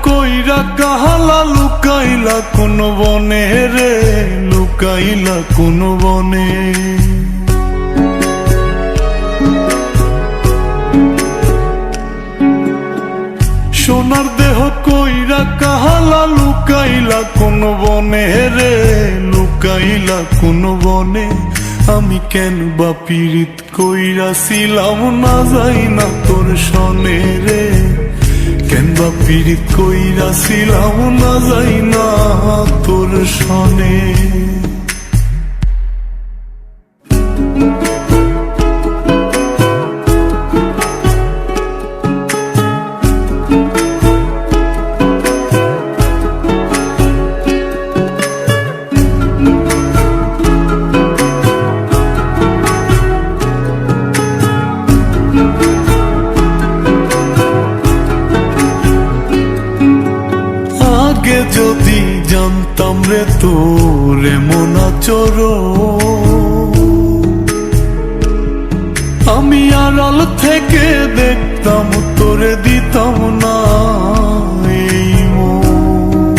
কইরা কাহালা লুকাইলা কোন বনে রে, লুকাইলা কোন বনে। সোনার দেহ কইরা কাহালা লুকাইলা কোন বনে রে, লুকাইলা কোন বনে। আমি কেন বা পীড়িত কইরাছিলাম না যাই না তোর সনে রে, কেন বা পীড়িত কইরাছিলাম না যাই না তোর সনে। আগে যদি জানতাম রে তোর এমন আচরণ, আমি আড়াল থেকে দেখতাম তোরে দিতাম না এই মন।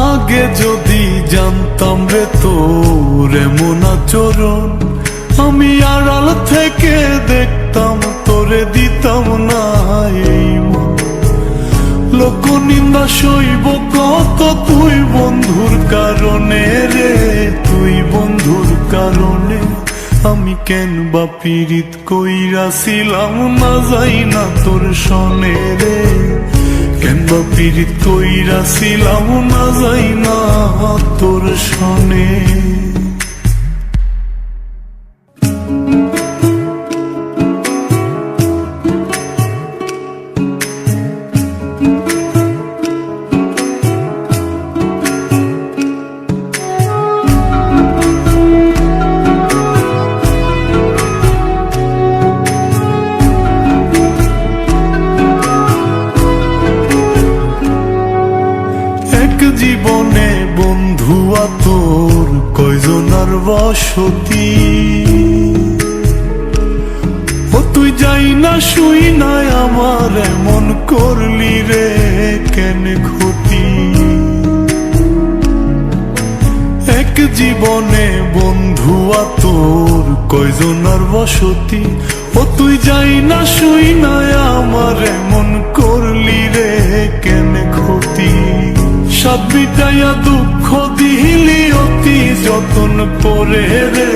আগে যদি জানতাম রে তোর এমন আচরণ, আমি আড়াল থেকে দেখতাম তোরে দিতাম না এই মন। লোক নিন্দা সইব কত তুই বন্ধুর কারণে রে, তুই বন্ধুর কারণে। আমি কেন বা পীড়িত কইরাছিলাম না যাই না তোর সনে রে, কেন বা পীড়িত কইরাছিলাম না যাই না তোর সনে। জীবনে বন্ধুয়া তোর কয়জনার বসতি, ও তুই যাই না শুই নাই আমার এমন করলি রে কেন ক্ষতি। এক জীবনে বন্ধুয়া তোর কয়জনার বসতি, ও তুই যাই না শুই নাই আমার এমন করলি রে কেন ক্ষতি। সাত বিটাইয়া দুঃখ দিলি অতি যতন করে রে,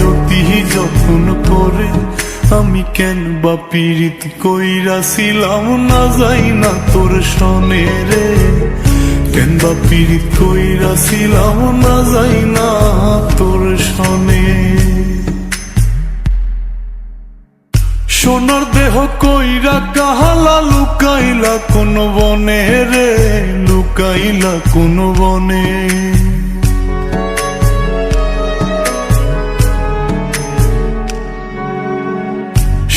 অতি যতন করে। আমি কেন বা পীড়িত কইরাছিলাম না যাই না তোর সনে রে, কেন বা পীড়িত কইরাছিলাম না যাই না তোর সনে। সোনার দেহ কইরা কাহালা লুকাইলা কোন বনে রে, লুকাইলা কোন বনে।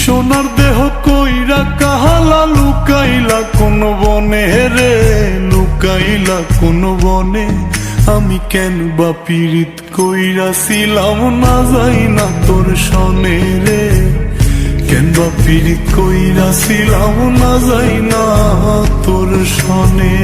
সোনার দেহ কইরা কাহালা লুকাইলা কোন বনে রে, লুকাইলা কোন বনে। আমি কেন বা পীড়িত কইরাছিলাম না যাই না তোর সনে রে, কেন বা পীড়িত কইরাছিলাম না যাই না তোর সনে।